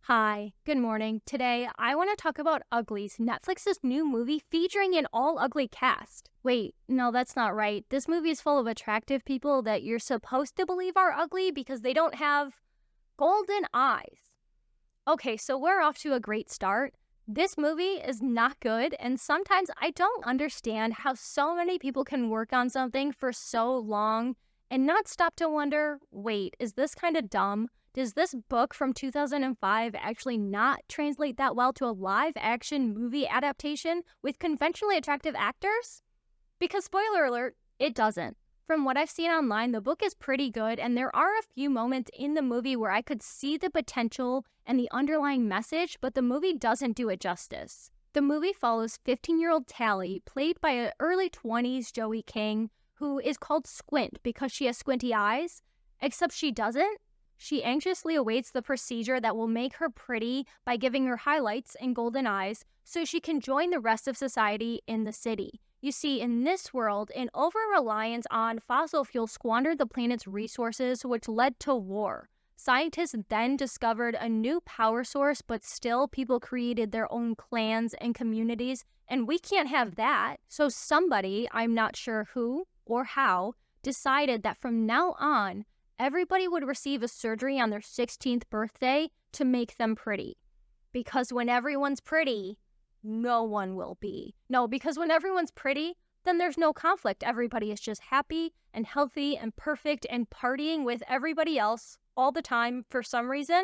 Hi, good morning. Today, I want to talk about Uglies, Netflix's new movie featuring an all ugly cast. Wait, no, that's not right. This movie is full of attractive people that you're supposed to believe are ugly because they don't have golden eyes. Okay, so we're off to a great start. This movie is not good, and sometimes I don't understand how so many people can work on something for so long and not stop to wonder, wait, is this kind of dumb? Does this book from 2005 actually not translate that well to a live action movie adaptation with conventionally attractive actors? Because, spoiler alert, it doesn't. From what I've seen online, the book is pretty good, and there are a few moments in the movie where I could see the potential and the underlying message, but the movie doesn't do it justice. The movie follows 15-year-old Tally, played by an early 20s Joey King, who is called Squint because she has squinty eyes, except she doesn't. She anxiously awaits the procedure that will make her pretty by giving her highlights and golden eyes so she can join the rest of society in the city. You see, in this world, an over-reliance on fossil fuels squandered the planet's resources, which led to war. Scientists then discovered a new power source, but still people created their own clans and communities, and we can't have that. So somebody, I'm not sure who or how, decided that from now on, everybody would receive a surgery on their 16th birthday to make them pretty. Because when everyone's pretty, no one will be. No, because when everyone's pretty, then there's no conflict. Everybody is just happy and healthy and perfect and partying with everybody else all the time for some reason.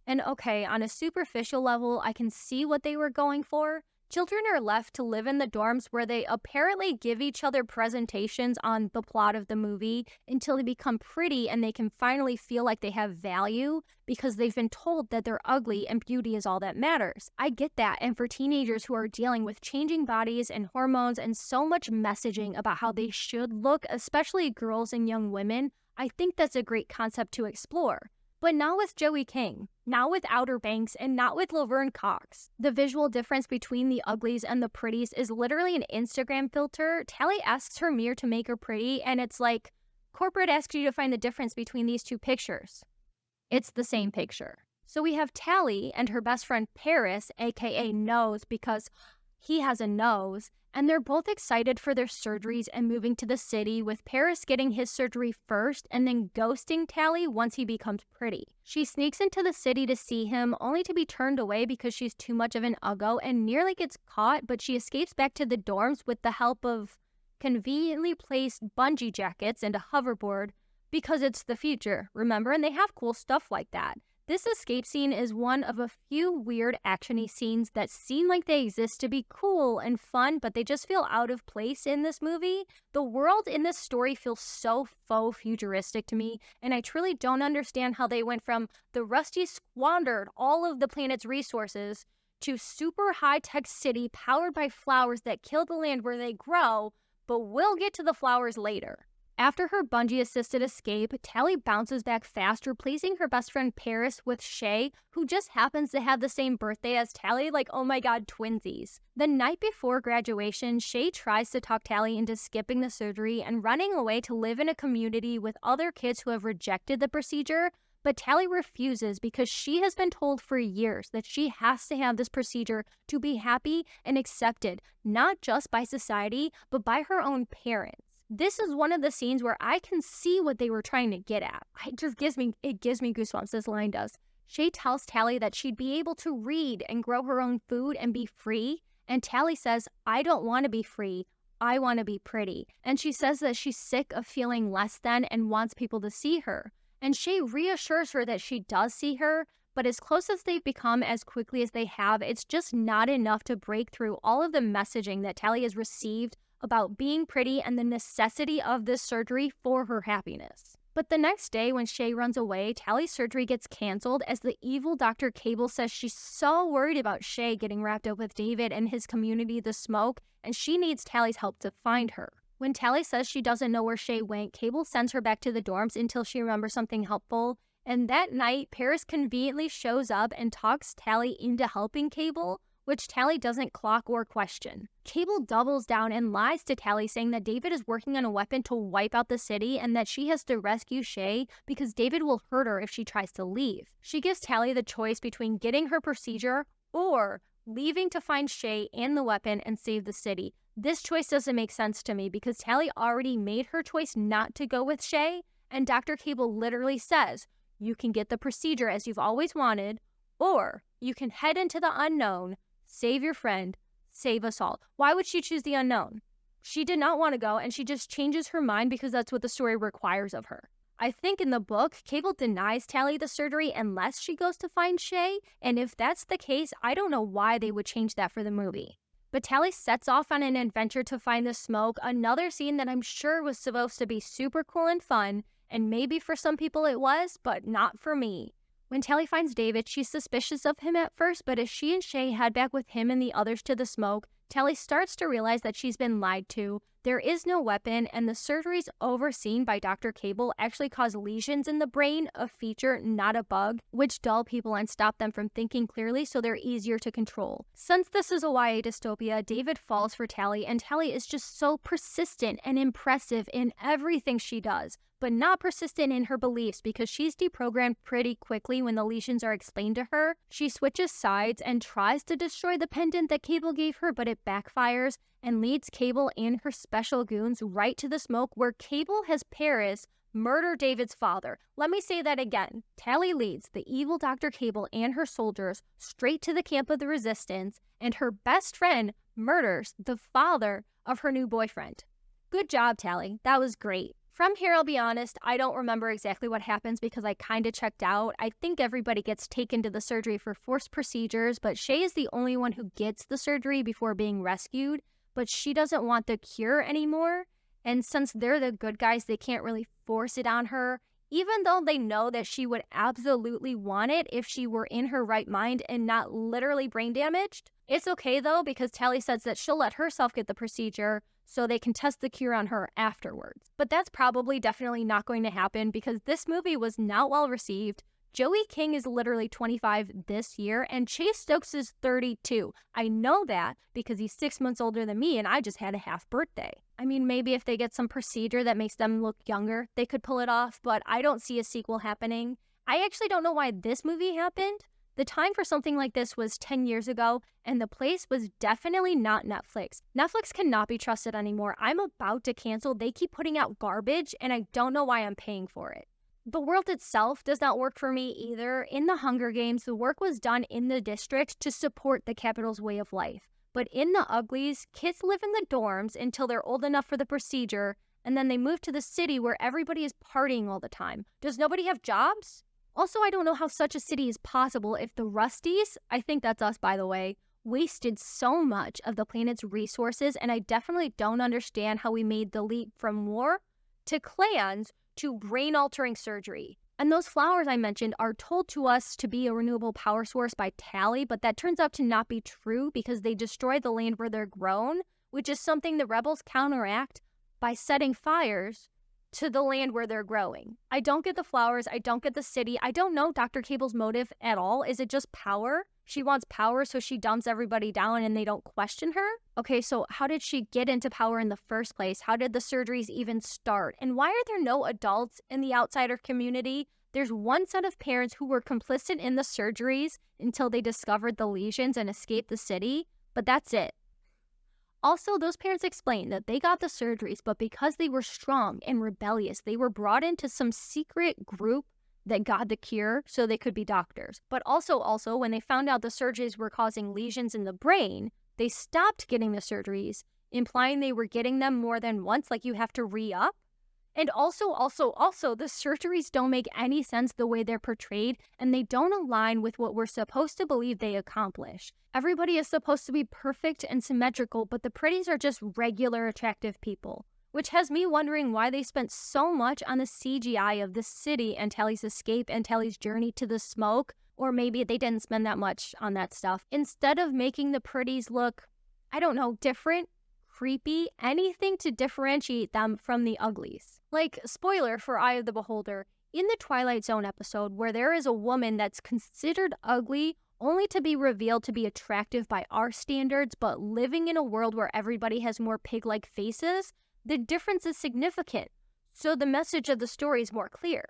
And okay, on a superficial level, I can see what they were going for. Children are left to live in the dorms where they apparently give each other presentations on the plot of the movie until they become pretty and they can finally feel like they have value because they've been told that they're ugly and beauty is all that matters. I get that, and for teenagers who are dealing with changing bodies and hormones and so much messaging about how they should look, especially girls and young women, I think that's a great concept to explore. But not with Joey King, not with Outer Banks, and not with Laverne Cox. The visual difference between the uglies and the pretties is literally an Instagram filter. Tally asks her mirror to make her pretty, and it's like, corporate asks you to find the difference between these two pictures. It's the same picture. So we have Tally and her best friend Paris, aka Nose, because he has a nose, and they're both excited for their surgeries and moving to the city, with Paris getting his surgery first and then ghosting Tally once he becomes pretty. She sneaks into the city to see him, only to be turned away because she's too much of an uggo and nearly gets caught, but she escapes back to the dorms with the help of conveniently placed bungee jackets and a hoverboard because it's the future, remember? And they have cool stuff like that. This escape scene is one of a few weird actiony scenes that seem like they exist to be cool and fun, but they just feel out of place in this movie. The world in this story feels so faux futuristic to me, and I truly don't understand how they went from the Rusty squandered all of the planet's resources to super high-tech city powered by flowers that kill the land where they grow, but we'll get to the flowers later. After her bungee-assisted escape, Tally bounces back fast, replacing her best friend Paris with Shay, who just happens to have the same birthday as Tally, like, oh my god, twinsies. The night before graduation, Shay tries to talk Tally into skipping the surgery and running away to live in a community with other kids who have rejected the procedure, but Tally refuses because she has been told for years that she has to have this procedure to be happy and accepted, not just by society, but by her own parents. This is one of the scenes where I can see what they were trying to get at. It gives me goosebumps, this line does. Shay tells Tally that she'd be able to read and grow her own food and be free, and Tally says, I don't want to be free, I want to be pretty. And she says that she's sick of feeling less than and wants people to see her. And Shay reassures her that she does see her, but as close as they've become as quickly as they have, it's just not enough to break through all of the messaging that Tally has received about being pretty and the necessity of this surgery for her happiness. But the next day, when Shay runs away, Tally's surgery gets canceled as the evil Dr. Cable says she's so worried about Shay getting wrapped up with David and his community, the Smoke, and she needs Tally's help to find her. When Tally says she doesn't know where Shay went, Cable sends her back to the dorms until she remembers something helpful, and that night, Paris conveniently shows up and talks Tally into helping Cable, which Tally doesn't clock or question. Cable doubles down and lies to Tally, saying that David is working on a weapon to wipe out the city and that she has to rescue Shay because David will hurt her if she tries to leave. She gives Tally the choice between getting her procedure or leaving to find Shay and the weapon and save the city. This choice doesn't make sense to me because Tally already made her choice not to go with Shay, and Dr. Cable literally says, you can get the procedure as you've always wanted, or you can head into the unknown, save your friend, save us all. Why would she choose the unknown? She did not want to go, and she just changes her mind because that's what the story requires of her. I think in the book, Cable denies Tally the surgery unless she goes to find Shay, and if that's the case, I don't know why they would change that for the movie. But Tally sets off on an adventure to find the smoke, another scene that I'm sure was supposed to be super cool and fun, and maybe for some people it was, but not for me. When Tally finds David, she's suspicious of him at first, but as she and Shay head back with him and the others to the smoke, Tally starts to realize that she's been lied to. There is no weapon, and the surgeries overseen by Dr. Cable actually cause lesions in the brain, a feature, not a bug, which dull people and stop them from thinking clearly so they're easier to control. Since this is a YA dystopia, David falls for Tally, and Tally is just so persistent and impressive in everything she does, but not persistent in her beliefs because she's deprogrammed pretty quickly when the lesions are explained to her. She switches sides and tries to destroy the pendant that Cable gave her, but it backfires and leads Cable and her special goons right to the smoke where Cable has Paris murder David's father. Let me say that again. Tally leads the evil Dr. Cable and her soldiers straight to the camp of the Resistance, and her best friend murders the father of her new boyfriend. Good job, Tally. That was great. From here, I'll be honest, I don't remember exactly what happens because I kind of checked out. I think everybody gets taken to the surgery for forced procedures, but Shay is the only one who gets the surgery before being rescued, but she doesn't want the cure anymore. And since they're the good guys, they can't really force it on her, even though they know that she would absolutely want it if she were in her right mind and not literally brain damaged. It's okay though, because Tally says that she'll let herself get the procedure so they can test the cure on her afterwards. But that's probably definitely not going to happen because this movie was not well received. Joey King is literally 25 this year, and Chase Stokes is 32. I know that because he's 6 months older than me, and I just had a half birthday. I mean, maybe if they get some procedure that makes them look younger, they could pull it off, but I don't see a sequel happening. I actually don't know why this movie happened. The time for something like this was 10 years ago, and the place was definitely not Netflix. Netflix cannot be trusted anymore. I'm about to cancel. They keep putting out garbage, and I don't know why I'm paying for it. The world itself does not work for me either. In the Hunger Games, the work was done in the district to support the Capitol's way of life. But in the Uglies, kids live in the dorms until they're old enough for the procedure, and then they move to the city where everybody is partying all the time. Does nobody have jobs? Also, I don't know how such a city is possible if the Rusties, I think that's us by the way, wasted so much of the planet's resources, and I definitely don't understand how we made the leap from war to clans to brain-altering surgery. And those flowers I mentioned are told to us to be a renewable power source by Tally, but that turns out to not be true because they destroy the land where they're grown, which is something the rebels counteract by setting fires to the land where they're growing. I don't get the flowers, I don't get the city, I don't know Dr. Cable's motive at all. Is it just power? She wants power so she dumps everybody down and they don't question her? Okay, so how did she get into power in the first place? How did the surgeries even start? And why are there no adults in the outsider community? There's one set of parents who were complicit in the surgeries until they discovered the lesions and escaped the city, but that's it. Also, those parents explained that they got the surgeries, but because they were strong and rebellious, they were brought into some secret group that got the cure so they could be doctors. But also, when they found out the surgeries were causing lesions in the brain, they stopped getting the surgeries, implying they were getting them more than once, like you have to re-up. And also, the surgeries don't make any sense the way they're portrayed, and they don't align with what we're supposed to believe they accomplish. Everybody is supposed to be perfect and symmetrical, but the pretties are just regular attractive people. Which has me wondering why they spent so much on the CGI of the city and Tally's escape and Tally's journey to the smoke, or maybe they didn't spend that much on that stuff, instead of making the pretties look, I don't know, different, creepy, anything to differentiate them from the uglies. Like, spoiler for Eye of the Beholder, In the Twilight Zone episode, where there is a woman that's considered ugly only to be revealed to be attractive by our standards, but living in a world where everybody has more pig-like faces, the difference is significant. So the message of the story is more clear.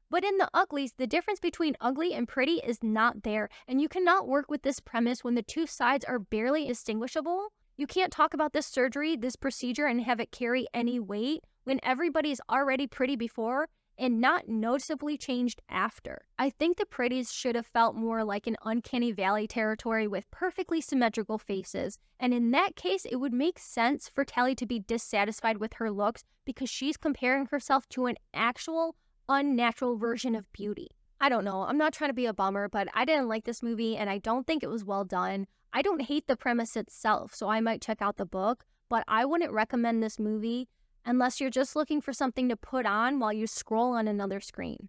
But in the Uglies, the difference between ugly and pretty is not there, and you cannot work with this premise when the two sides are barely distinguishable. You can't talk about this surgery, this procedure, and have it carry any weight when everybody's already pretty before and not noticeably changed after. I think the pretties should have felt more like an uncanny valley territory with perfectly symmetrical faces, and in that case, it would make sense for Tally to be dissatisfied with her looks because she's comparing herself to an actual unnatural version of beauty. I don't know, I'm not trying to be a bummer, but I didn't like this movie and I don't think it was well done. I don't hate the premise itself, so I might check out the book, but I wouldn't recommend this movie unless you're just looking for something to put on while you scroll on another screen.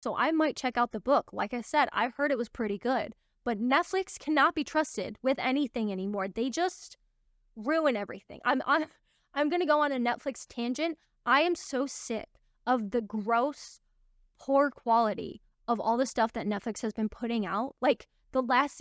So I might check out the book. Like I said, I've heard it was pretty good, but Netflix cannot be trusted with anything anymore. They just ruin everything. I'm going to go on a Netflix tangent. I am so sick of the gross, poor quality of all the stuff that Netflix has been putting out. Like the last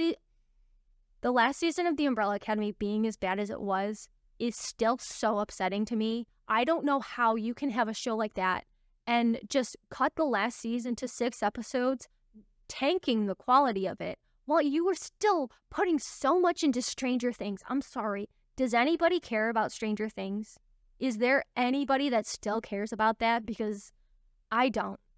season of The Umbrella Academy being as bad as it was is still so upsetting to me. I don't know how you can have a show like that and just cut the last season to 6 episodes, tanking the quality of it, while you were still putting so much into Stranger Things. I'm sorry. Does anybody care about Stranger Things? Is there anybody that still cares about that? Because I don't.